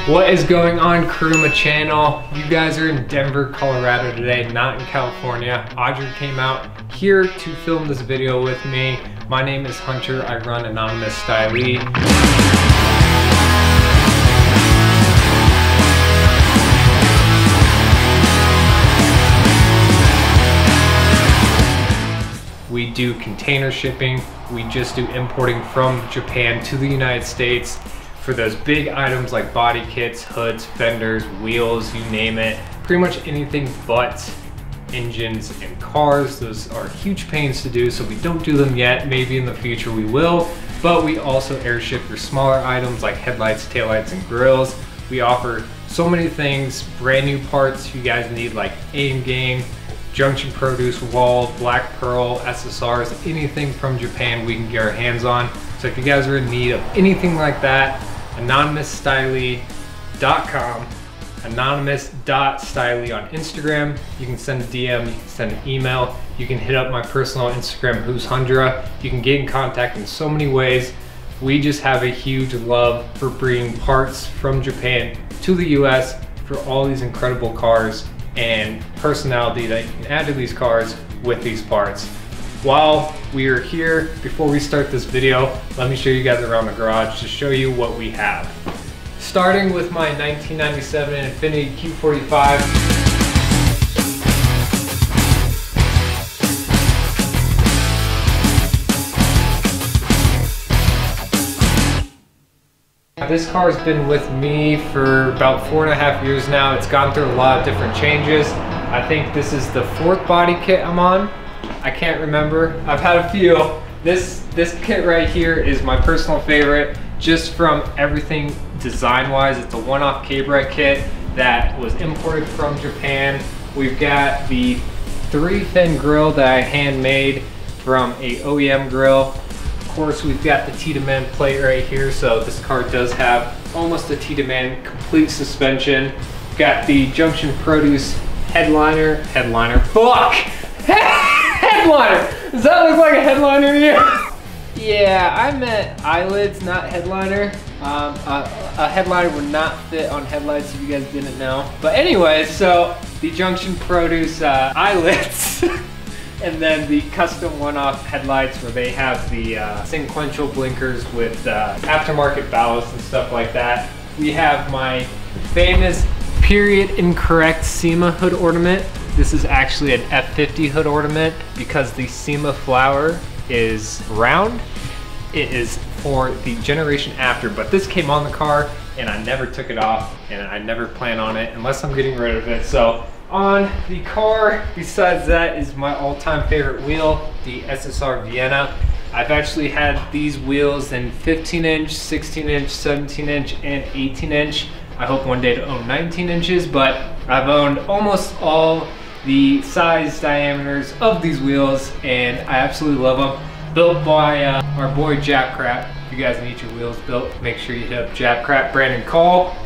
What is going on, Karuma channel? You guys are in Denver, Colorado today, not in California. Adry came out here to film this video with me. My name is Hunter. I run Anonymous Stylie. We do container shipping. We just do importing from Japan to the United States for those big items like body kits, hoods, fenders, wheels, you name it. Pretty much anything but engines and cars. Those are huge pains to do, so we don't do them yet. Maybe in the future we will, but we also airship your smaller items like headlights, taillights, and grills. We offer so many things, brand new parts you guys need like aim game, junction produce, wall, black pearl, SSRs, anything from Japan we can get our hands on. So if you guys are in need of anything like that, anonymousstylie.com, anonymous.stylie on Instagram. You can send a DM, you can send an email, you can hit up my personal Instagram, who's Hundra. You can get in contact in so many ways. We just have a huge love for bringing parts from Japan to the US for all these incredible cars and personality that you can add to these cars with these parts. While we are here, before we start this video, let me show you guys around the garage to show you what we have. Starting with my 1997 Infiniti Q45. This car's been with me for about 4.5 years now. It's gone through a lot of different changes. I think this is the 4th body kit I'm on. I can't remember. I've had a few. This kit right here is my personal favorite, just from everything design-wise. It's a one-off K-Brite kit that was imported from Japan. We've got the 3-fin grill that I handmade from a OEM grill. Of course, we've got the Tiedemann plate right here, so this car does have almost a Tiedemann complete suspension. We've got the Junction Produce headliner. Headliner! Does that look like a headliner to you? Yeah, I meant eyelids, not headliner. A headliner would not fit on headlights if you guys didn't know. But anyway, so the Junction Produce eyelids. And then the custom one-off headlights where they have the sequential blinkers with aftermarket ballast and stuff like that. We have my famous period incorrect SEMA hood ornament. This is actually an F50 hood ornament because the SEMA flower is round. It is for the generation after, but this came on the car and I never took it off and I never plan on it unless I'm getting rid of it. So on the car, besides that, is my all-time favorite wheel, the SSR Vienna. I've actually had these wheels in 15-inch, 16-inch, 17-inch, and 18-inch. I hope one day to own 19 inches, but I've owned almost all the size diameters of these wheels, and I absolutely love them. Built by our boy Japcrap. If you guys need your wheels built, make sure you hit up Japcrap, Brandon Call.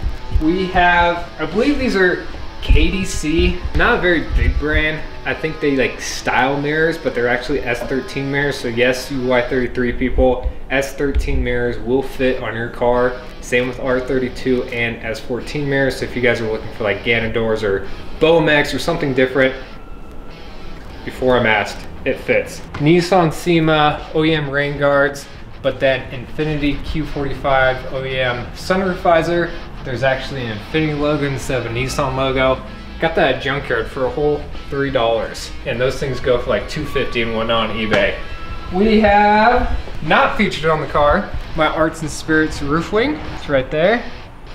We have, I believe these are KDC, not a very big brand. I think they like style mirrors, but they're actually S13 mirrors. So yes, you Y33 people, S13 mirrors will fit on your car. Same with R32 and S14 mirrors. So if you guys are looking for like Ganadors or Bomex or something different, before I'm asked, it fits. Nissan SEMA OEM rain guards, but then Infiniti Q45 OEM sunroof visor. There's actually an Infiniti logo instead of a Nissan logo. Got that at Junkyard for a whole $3. And those things go for like $250 and whatnot on eBay. We have, not featured on the car, my Arts and Spirits roof wing. It's right there.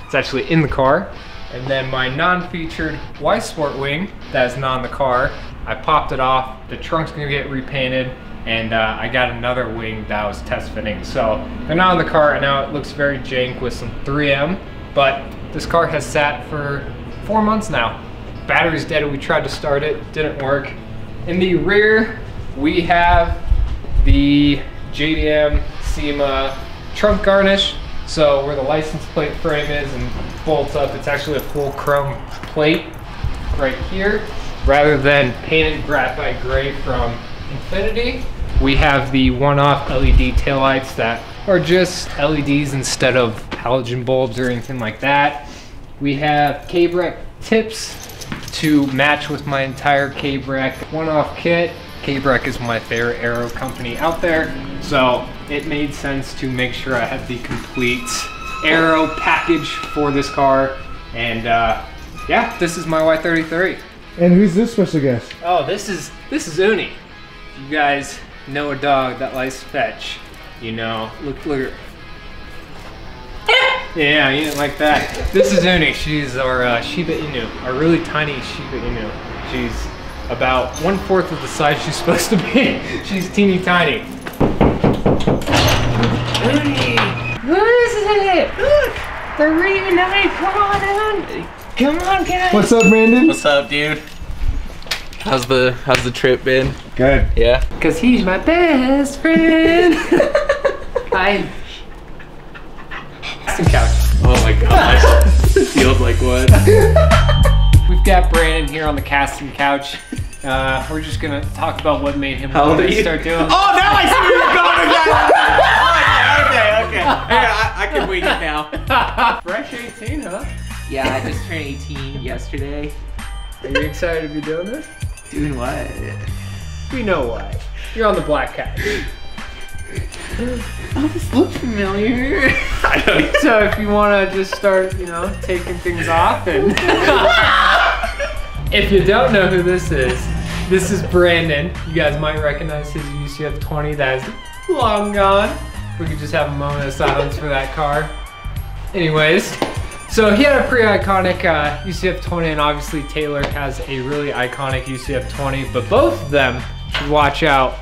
It's actually in the car. And then my non-featured Y Sport wing that's not in the car. I popped it off. The trunk's gonna get repainted. And I got another wing that was test fitting. So they're not in the car, and now it looks very jank with some 3M. But this car has sat for 4 months now. Battery's dead and we tried to start it, didn't work. In the rear, we have the JDM SEMA trunk garnish. So where the license plate frame is and bolts up, it's actually a full chrome plate right here. Rather than painted graphite gray from Infiniti, we have the one-off LED taillights that are just LEDs instead of halogen bulbs or anything like that. We have K-Brake tips to match with my entire K-Brake one-off kit. K-Brake is my favorite aero company out there, so it made sense to make sure I had the complete aero package for this car. And yeah, this is my Y33. And who's this special guest? Oh, this is Uni. You guys know a dog that likes to fetch. You know, look at her. Yeah, you didn't like that. This is Uni. She's our Shiba Inu, our really tiny Shiba Inu. She's about 1/4 of the size she's supposed to be. She's teeny tiny. Uni, who is it? Look, they're reunited. Come on down. Come on, guys. What's up, Brandon? What's up, dude? How's the trip been? Good. Yeah? Cause he's my best friend. Hi. Couch. Oh my gosh. It feels like what? We've got Brandon here on the casting couch. We're just gonna talk about what made him How old are you? start doing. Oh, now I see where you're going with that. Okay. I can wing it now. Fresh 18, huh? Yeah, I just turned 18 yesterday. Are you excited to be doing this? Doing what? We know why. You're on the black couch. Oh, this looks familiar. I don't even... So if you want to just start, you know, taking things off and... If you don't know who this is Brandon. You guys might recognize his UCF 20 that is long gone. We could just have a moment of silence for that car. Anyways, so he had a pretty iconic UCF 20, and obviously Taylor has a really iconic UCF 20, but both of them should watch out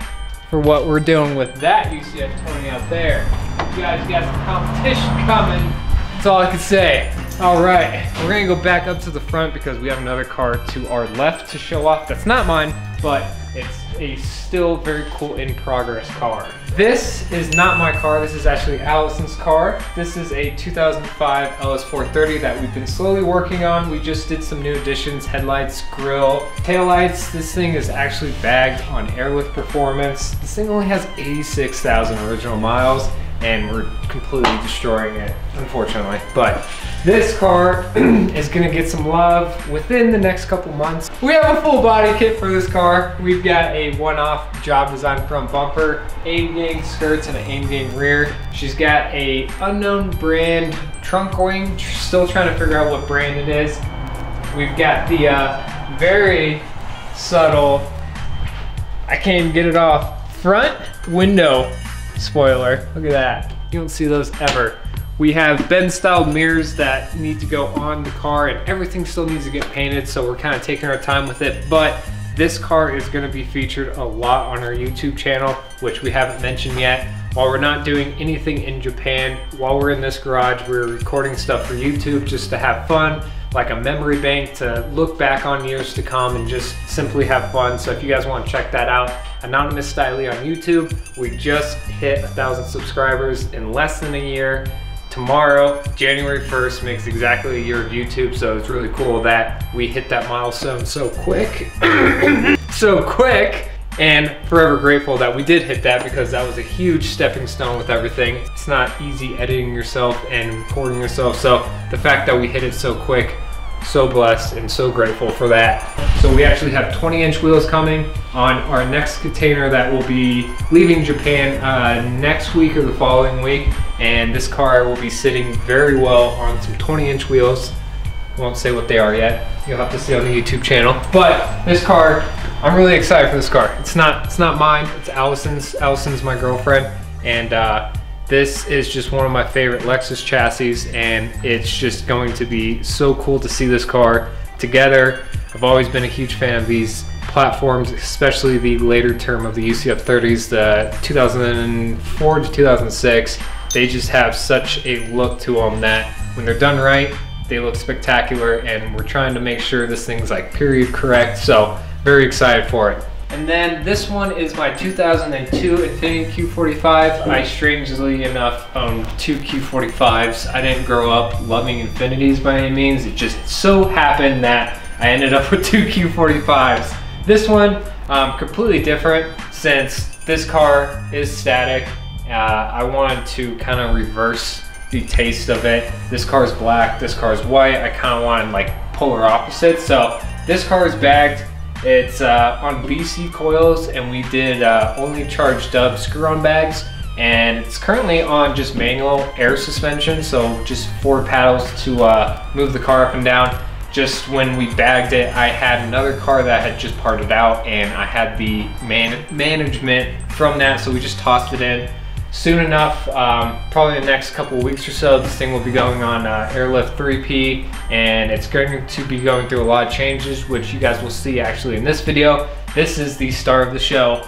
for what we're doing with that UCF 20 out there. You guys got some competition coming. That's all I can say. All right, we're gonna go back up to the front because we have another car to our left to show off. That's not mine, but it's a still very cool in progress car. This is not my car, this is actually Allison's car. This is a 2005 LS430 that we've been slowly working on. We just did some new additions, headlights, grille, taillights. This thing is actually bagged on airlift performance. This thing only has 86,000 original miles, and we're completely destroying it, unfortunately. But this car is gonna get some love within the next couple months. We have a full body kit for this car. We've got a one-off job design front bumper, aim gang skirts, and an aim gang rear. She's got a unknown brand trunk wing. Still trying to figure out what brand it is. We've got the very subtle, I can't even get it off, front window spoiler. Look at that. You don't see those ever. We have bend style mirrors that need to go on the car, and everything still needs to get painted, so we're kind of taking our time with it. But this car is going to be featured a lot on our YouTube channel, which we haven't mentioned yet. While we're not doing anything in Japan, while we're in this garage, we're recording stuff for YouTube just to have fun, like a memory bank to look back on years to come and just simply have fun. So if you guys want to check that out, Anonymous Stylie on YouTube. We just hit 1,000 subscribers in less than a year. Tomorrow, January 1st, makes exactly a year of YouTube, so it's really cool that we hit that milestone so quick. So quick, and forever grateful that we did hit that, because that was a huge stepping stone with everything. It's not easy editing yourself and recording yourself, so the fact that we hit it so quick, so blessed and so grateful for that. So we actually have 20-inch wheels coming on our next container that will be leaving Japan next week or the following week, and this car will be sitting very well on some 20-inch wheels. I won't say what they are yet. You'll have to see on the YouTube channel. But this car, I'm really excited for this car. It's not mine, it's Allison's. Allison's my girlfriend, and this is just one of my favorite Lexus chassis, and it's just going to be so cool to see this car together. I've always been a huge fan of these platforms, especially the later term of the UCF 30s, the 2004 to 2006. They just have such a look to them that when they're done right, they look spectacular, and we're trying to make sure this thing's like period correct, so very excited for it. And then this one is my 2002 Infiniti Q45. I strangely enough own two Q45s. I didn't grow up loving Infinitis by any means. It just so happened that I ended up with two Q45s. This one, completely different, since this car is static. I wanted to kind of reverse the taste of it. This car is black, this car is white. I kind of wanted like polar opposites. So this car is bagged. It's on BC coils, and we did only charged up screw-on bags, and it's currently on just manual air suspension, so just 4 paddles to move the car up and down. Just when we bagged it, I had another car that had just parted out, and I had the management from that, so we just tossed it in. Soon enough, probably the next couple of weeks or so, this thing will be going on Airlift 3P, and it's going to be going through a lot of changes, which you guys will see actually in this video. This is the star of the show,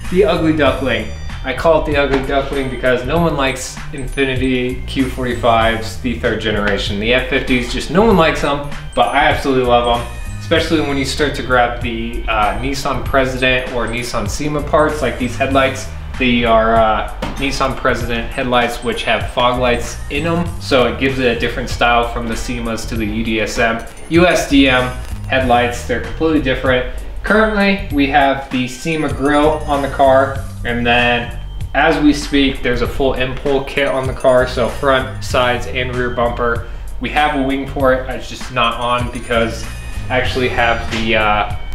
the Ugly Duckling. I call it the Ugly Duckling because no one likes Infiniti Q45s, the 3rd generation. The F50s, just no one likes them, but I absolutely love them. Especially when you start to grab the Nissan President or Nissan SEMA parts, like these headlights. They are Nissan President headlights, which have fog lights in them, so it gives it a different style from the SEMAs to the UDSM. USDM headlights, they're completely different. Currently, we have the SEMA grille on the car, and then as we speak, there's a full impul kit on the car, so front, sides, and rear bumper. We have a wing for it, it's just not on because I actually have the,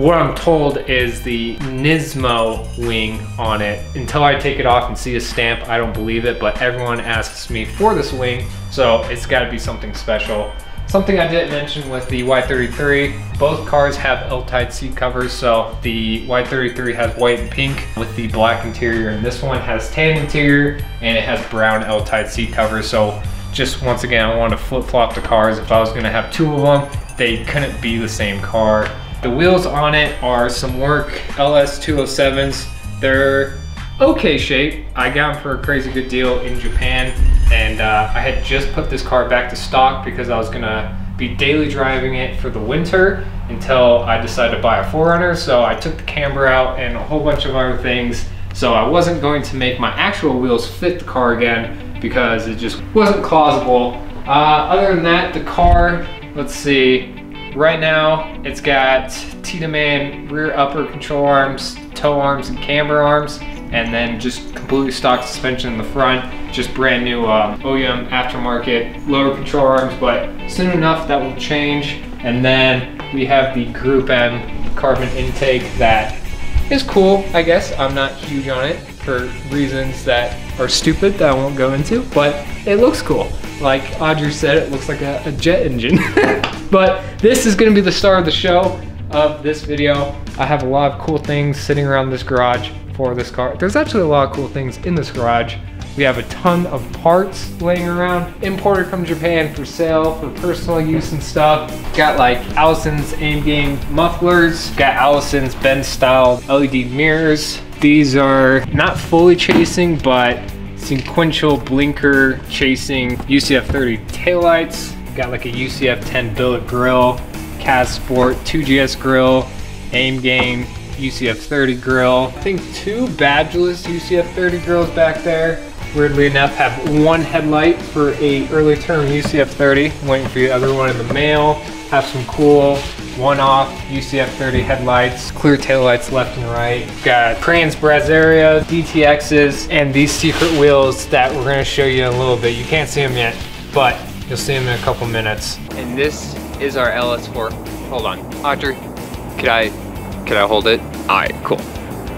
what I'm told is the Nismo wing on it. Until I take it off and see a stamp, I don't believe it, but everyone asks me for this wing, so it's gotta be something special. Something I didn't mention with the Y33, both cars have L-type seat covers, so the Y33 has white and pink with the black interior, and this one has tan interior, and it has brown L-type seat covers, so just once again, I wanted to flip-flop the cars. If I was gonna have 2 of them, they couldn't be the same car. The wheels on it are some work LS207s. They're okay shape. I got them for a crazy good deal in Japan, and I had just put this car back to stock because I was gonna be daily driving it for the winter until I decided to buy a 4Runner. So I took the camber out and a whole bunch of other things. So I wasn't going to make my actual wheels fit the car again because it just wasn't plausible. Other than that, the car, let's see, right now it's got Tiedemann rear upper control arms, tow arms, and camber arms, and then just completely stock suspension in the front, just brand new OEM aftermarket lower control arms, but soon enough that will change. And then we have the Group M carbon intake that is cool, I guess. I'm not huge on it for reasons that are stupid that I won't go into, but it looks cool. Like Adry said, it looks like a jet engine. But this is gonna be the star of the show of this video. I have a lot of cool things sitting around this garage for this car. There's actually a lot of cool things in this garage. We have a ton of parts laying around, imported from Japan for sale, for personal use and stuff. Got like Allison's aim game mufflers, got Allison's Benz style LED mirrors. These are not fully chasing, but sequential blinker chasing UCF 30 taillights. Got like a UCF 10 billet grill, CAS Sport 2GS grill, aim game UCF 30 grill. I think 2 badgeless UCF 30 grills back there. Weirdly enough, have 1 headlight for a early term UCF 30. Waiting for the other one in the mail. Have some cool one-off UCF 30 headlights, clear taillights left and right. Got Trans Brazaria, DTXs, and these secret wheels that we're gonna show you in a little bit. You can't see them yet, but you'll see them in a couple minutes. And this is our LS4. Hold on, Adry, could I hold it? All right, cool.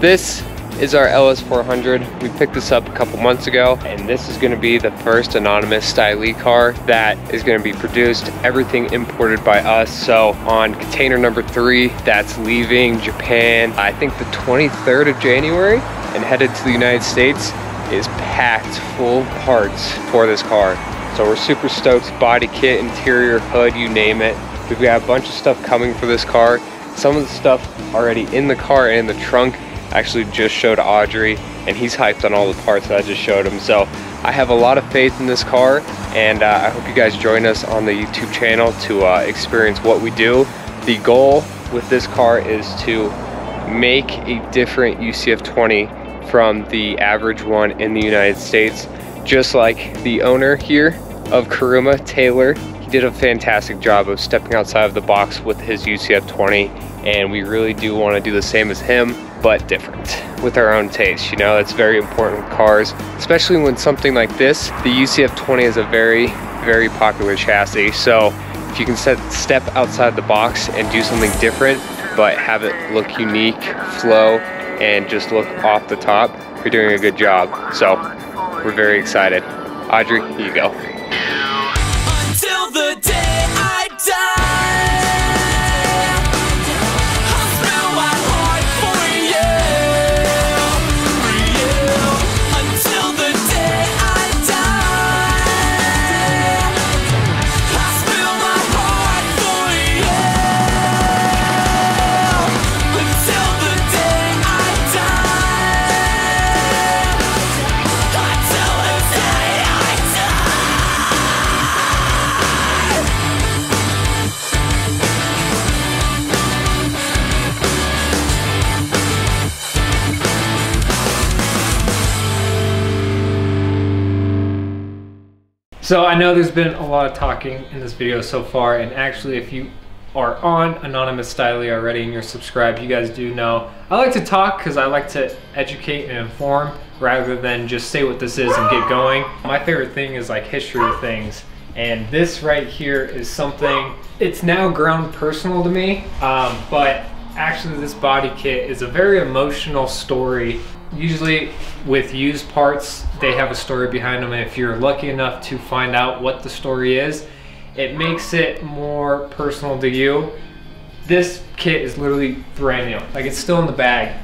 This is our LS400. We picked this up a couple months ago, and this is gonna be the first anonymous Stylie car that is gonna be produced, everything imported by us. So on container number 3, that's leaving Japan, I think the 23rd of January, and headed to the United States, is packed full parts for this car. So we're super stoked. Body kit, interior, hood, you name it. We've got a bunch of stuff coming for this car. Some of the stuff already in the car and in the trunk. I actually just showed Adry, and he's hyped on all the parts that I just showed him. So I have a lot of faith in this car, and I hope you guys join us on the YouTube channel to experience what we do. The goal with this car is to make a different UCF 20 from the average one in the United States. Just like the owner here of Karuma, Taylor, he did a fantastic job of stepping outside of the box with his UCF 20, and we really do want to do the same as him. but different with our own taste. You know, it's very important with cars, especially when something like this, the UCF20 is a very, very popular chassis. So if you can step outside the box and do something different, but have it look unique, flow, and just look off the top, you're doing a good job. So we're very excited. Adry, here you go. Until the day I die, I'll spell my heart for you. Until the day I die, I'll spell my heart for you. Until the day I die, until the day I So I know there's been a lot of talking in this video so far, and actually if you are on Anonymous Stylie already and you're subscribed, you guys do know I like to talk because I like to educate and inform rather than just say what this is and get going. My favorite thing is like history of things, and this right here is something, it's now grown personal to me, but actually this body kit is a very emotional story. Usually with used parts, they have a story behind them, and if you're lucky enough to find out what the story is, it makes it more personal to you. This kit is literally brand new, like it's still in the bag.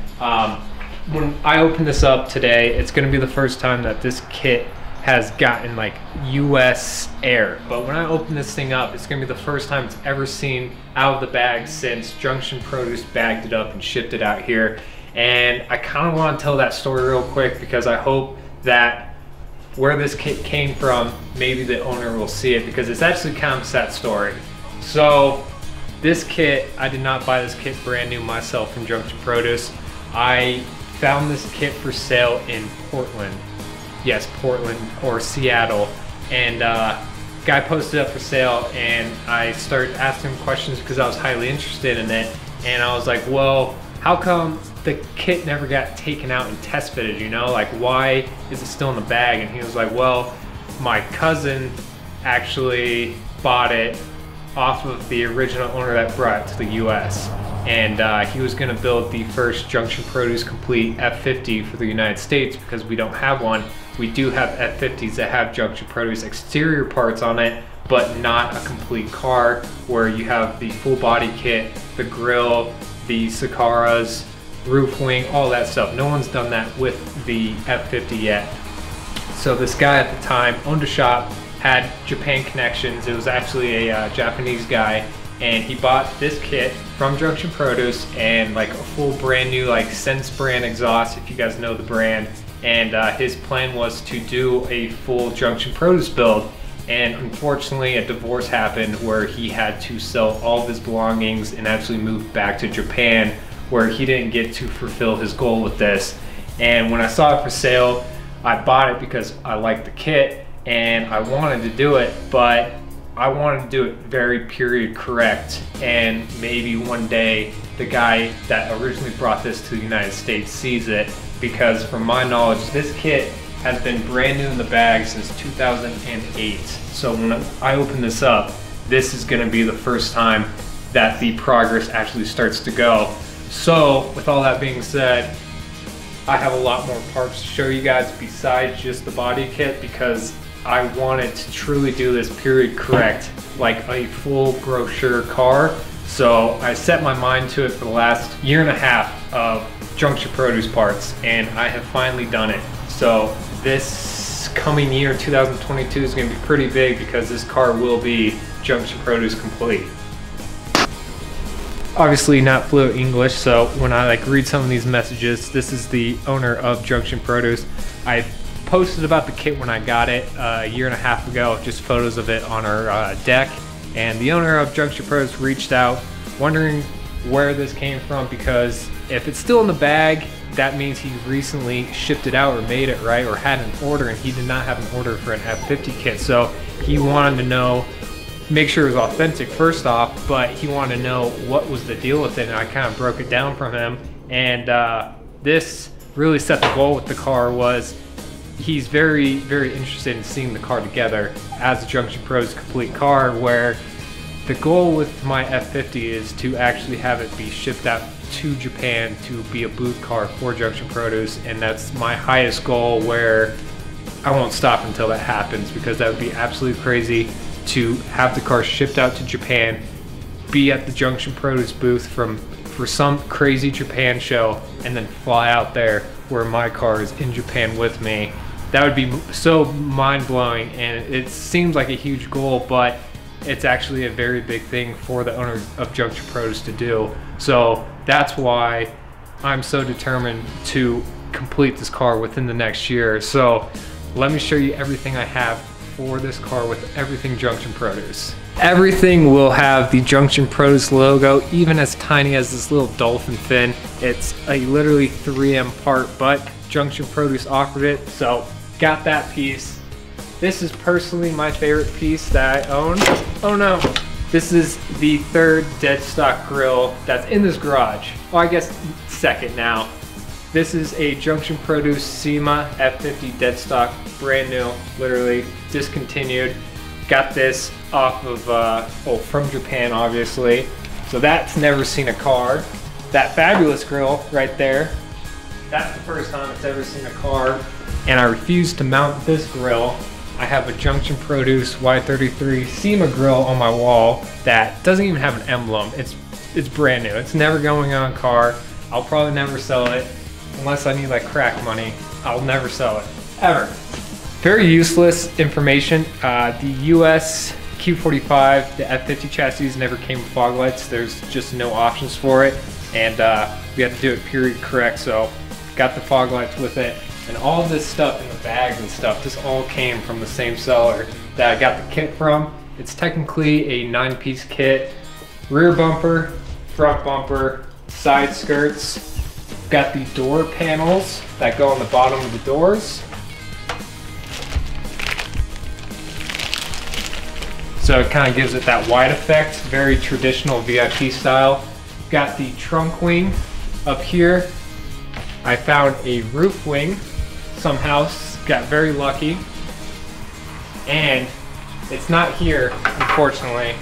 When I open this up today, it's gonna be the first time that this kit has gotten like US air, but when I open this thing up, it's gonna be the first time it's ever seen out of the bag since Junction Produce bagged it up and shipped it out here. And I kind of want to tell that story real quick because I hope that where this kit came from, maybe the owner will see it, because it's actually kind of a sad story. So this kit, I did not buy this kit brand new myself from Junction Produce. I found this kit for sale in Portland. Yes, Portland or Seattle. And guy posted up for sale, and I started asking him questions because I was highly interested in it. And I was like, well, how come the kit never got taken out and test fitted, you know? Like, why is it still in the bag? And he was like, well, my cousin actually bought it off of the original owner that brought it to the US. And he was gonna build the first Junction Produce complete F50 for the United States because we don't have one. We do have F50s that have Junction Produce exterior parts on it, but not a complete car where you have the full body kit, the grille, the Sakaras, roof wing, all that stuff. No one's done that with the F50 yet. So this guy at the time owned a shop, had Japan connections. It was actually a Japanese guy, and he bought this kit from Junction Produce and like a full brand new like Sense brand exhaust, if you guys know the brand. And his plan was to do a full Junction Produce build. And unfortunately a divorce happened where he had to sell all of his belongings and actually move back to Japan, where he didn't get to fulfill his goal with this. And when I saw it for sale, I bought it because I liked the kit and I wanted to do it, but I wanted to do it very period correct. And maybe one day the guy that originally brought this to the United States sees it, because from my knowledge, this kit has been brand new in the bag since 2008. So when I open this up, this is gonna be the first time that the progress actually starts to go. So with all that being said, I have a lot more parts to show you guys besides just the body kit, because I wanted to truly do this period correct, like a full brochure car. So I set my mind to it for the last year and a half of Junction Produce parts, and I have finally done it. So this coming year, 2022, is gonna be pretty big because this car will be Junction Produce complete. Obviously not fluent English, so when I like read some of these messages, this is the owner of Junction Produce. I posted about the kit when I got it a year and a half ago, just photos of it on our deck, and the owner of Junction Produce reached out wondering where this came from, because if it's still in the bag, that means he recently shipped it out or made it, right, or had an order, and he did not have an order for an F50 kit. So he wanted to know, make sure it was authentic first off, but he wanted to know what was the deal with it, and I kind of broke it down from him. And this really set the goal with the car. Was he's very, very interested in seeing the car together as a Junction Pros complete car, where the goal with my F50 is to actually have it be shipped out to Japan to be a booth car for Junction Produce, and that's my highest goal, where I won't stop until that happens, because that would be absolutely crazy to have the car shipped out to Japan, be at the Junction Produce booth for some crazy Japan show, and then fly out there where my car is in Japan with me. That would be so mind-blowing, and it seems like a huge goal, but it's actually a very big thing for the owner of Junction Produce to do. So that's why I'm so determined to complete this car within the next year. So let me show you everything I have for this car with everything Junction Produce. Everything will have the Junction Produce logo, even as tiny as this little dolphin fin. It's a literally 3M part, but Junction Produce offered it, so got that piece. This is personally my favorite piece that I own. Oh no. This is the third dead stock grill that's in this garage. Well, I guess second now. This is a Junction Produce SEMA F50 dead stock, brand new, literally discontinued. Got this off of, from Japan, obviously. So that's never seen a car. That fabulous grill right there, that's the first time it's ever seen a car. And I refuse to mount this grill. I have a Junction Produce Y33 SEMA grill on my wall that doesn't even have an emblem. It's brand new. It's never going on a car. I'll probably never sell it unless I need like crack money. I'll never sell it, ever. Very useless information. The US Q45, the F50 chassis never came with fog lights. There's just no options for it. And we had to do it period correct, so got the fog lights with it. And all of this stuff in the bags and stuff, this all came from the same seller that I got the kit from. It's technically a 9-piece kit. Rear bumper, front bumper, side skirts. Got the door panels that go on the bottom of the doors. So it kind of gives it that wide effect, very traditional VIP style. Got the trunk wing up here. I found a roof wing somehow, got very lucky. And it's not here, unfortunately,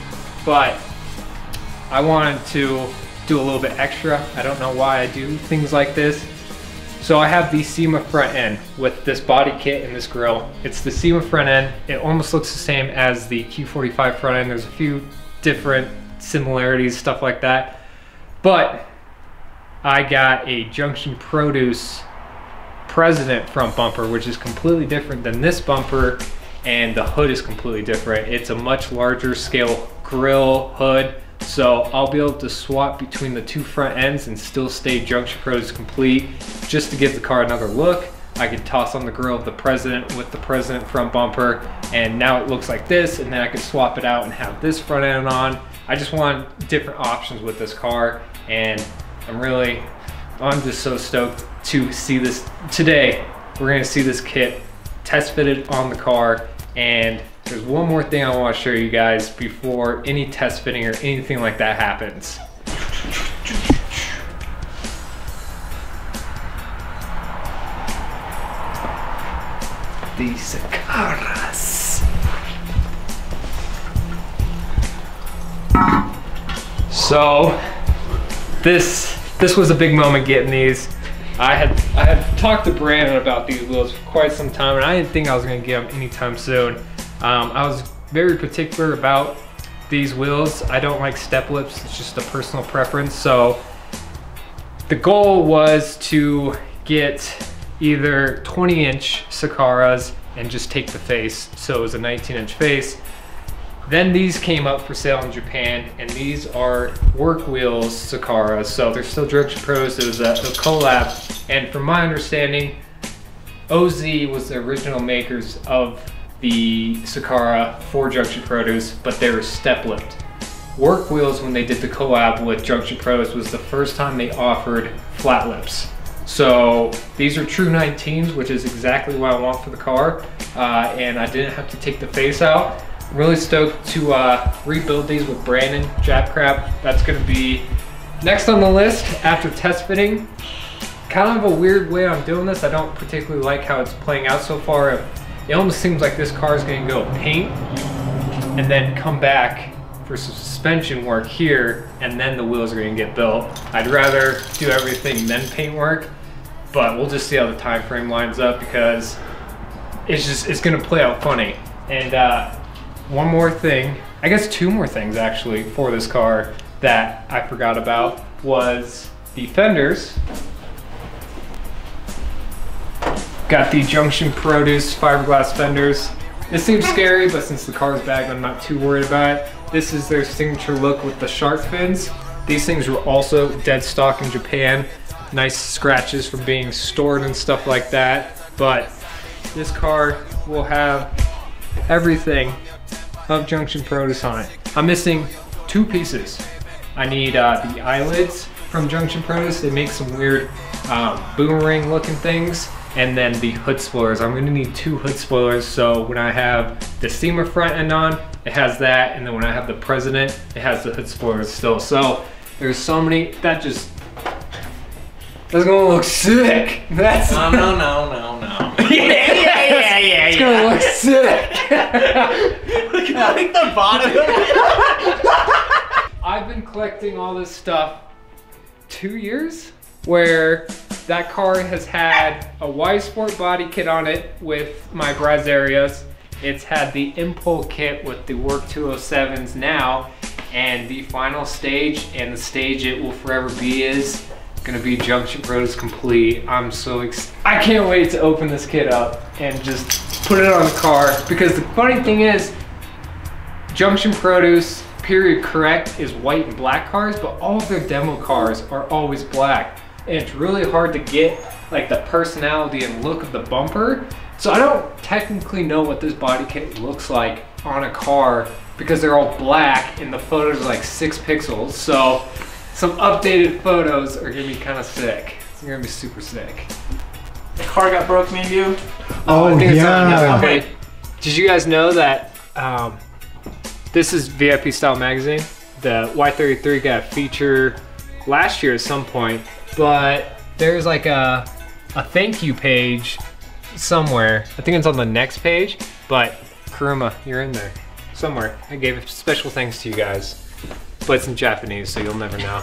but I wanted to do a little bit extra. I don't know why I do things like this. So I have the SEMA front end with this body kit and this grille. It's the SEMA front end. It almost looks the same as the Q45 front end. There's a few different similarities, stuff like that. But I got a Junction Produce President front bumper, which is completely different than this bumper, and the hood is completely different. It's a much larger scale grille hood, so I'll be able to swap between the two front ends and still stay Junction Produce complete. Just to give the car another look, I could toss on the grille of the President with the President front bumper, and now it looks like this, and then I could swap it out and have this front end on. I just want different options with this car, and I'm just so stoked to see this today. We're gonna see this kit test fitted on the car, and there's one more thing I want to show you guys before any test fitting or anything like that happens. The Sakaras. So this was a big moment getting these. I had talked to Brandon about these wheels for quite some time, and I didn't think I was going to get them anytime soon. I was very particular about these wheels. I don't like step lips. It's just a personal preference. So the goal was to get either 20-inch Sakaras and just take the face. So it was a 19-inch face. Then these came up for sale in Japan, and these are work wheels Sakaras, so they're still Junction Pros. It was a collab, and from my understanding, OZ was the original makers of the Sakara for Junction Produce, but they were step-lipped. Work wheels, when they did the collab with Junction Pros, was the first time they offered flat lips. So these are true 19s, which is exactly what I want for the car, and I didn't have to take the face out. I'm really stoked to rebuild these with Brandon Jap Crap. That's going to be Next on the list, after test fitting, kind of a weird way I'm doing this. I don't particularly like how it's playing out so far. It almost seems like this car is gonna go paint and then come back for some suspension work here, and then the wheels are gonna get built. I'd rather do everything then paint work, but we'll just see how the time frame lines up because it's gonna play out funny. And one more thing, I guess two more things actually for this car that I forgot about was the fenders. Got the Junction Produce fiberglass fenders. This seems scary, but since the car's back, I'm not too worried about it. This is their signature look with the shark fins. These things were also dead stock in Japan. Nice scratches from being stored and stuff like that. But this car will have everything of Junction Produce on it. I'm missing two pieces. I need the eyelids from Junction Produce. They make some weird boomerang looking things. And then the hood spoilers. I'm gonna need two hood spoilers, so when I have the SEMA front end on, it has that, and then when I have the President, it has the hood spoilers still. So there's so many, that's gonna look sick. That's No. yeah. It's gonna look sick. Look at like the bottom. I've been collecting all this stuff 2 years, where that car has had a Y Sport body kit on it with my Brazerias. It's had the Impul kit with the Work 207s now, and the final stage and the stage it will forever be is gonna be Junction Produce complete. I'm so excited. I can't wait to open this kit up and just put it on the car, because the funny thing is, Junction Produce period correct is white and black cars, but all of their demo cars are always black. And it's really hard to get like the personality and look of the bumper. So I don't technically know what this body kit looks like on a car because they're all black and the photos are like 6 pixels. So some updated photos are gonna be kind of sick. It's gonna be super sick. The car got broke, me and you. Oh, yeah. Okay. Did you guys know that this is VIP Style Magazine? The Y33 got a feature last year at some point, but there's like a thank you page somewhere. I think it's on the next page, but Karuma, you're in there somewhere. I gave a special thanks to you guys, but it's in Japanese, so you'll never know.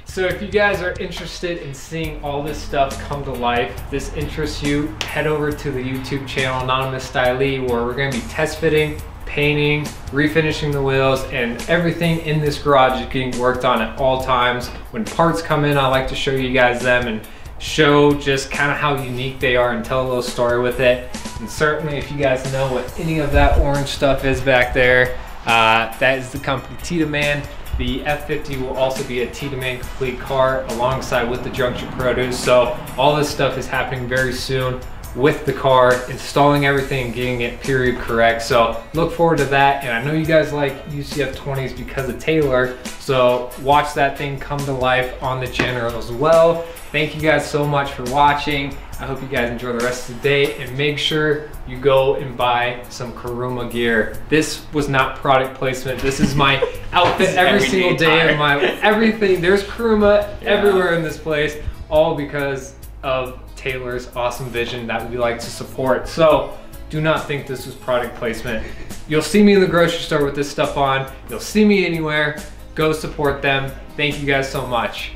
So if you guys are interested in seeing all this stuff come to life, this interests you, head over to the YouTube channel Anonymous Stylie, where we're gonna be test fitting, painting, refinishing the wheels, and everything in this garage is getting worked on at all times. When parts come in, I like to show you guys them and show just kind of how unique they are and tell a little story with it. And certainly if you guys know what any of that orange stuff is back there, that is the company Tiedemann. The F50 will also be a Tiedemann complete car alongside with the Junction Produce. So all this stuff is happening very soon with the car, installing everything and getting it period correct. So look forward to that. And I know you guys like UCF 20s because of Taylor, so watch that thing come to life on the channel as well. Thank you guys so much for watching. I hope you guys enjoy the rest of the day, and make sure you go and buy some Karuma gear. This was not product placement. This is my outfit every single day of my everything. There's Karuma everywhere in this place, all because of Taylor's awesome vision that we like to support. So do not think this was product placement. You'll see me in the grocery store with this stuff on. You'll see me anywhere. Go support them. Thank you guys so much.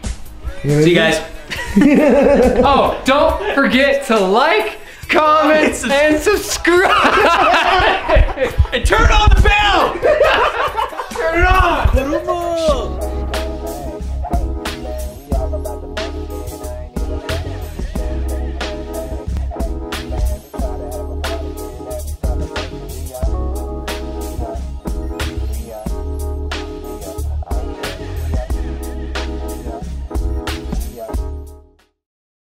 See you guys. Oh, don't forget to like, comment, and subscribe. And turn on the bell.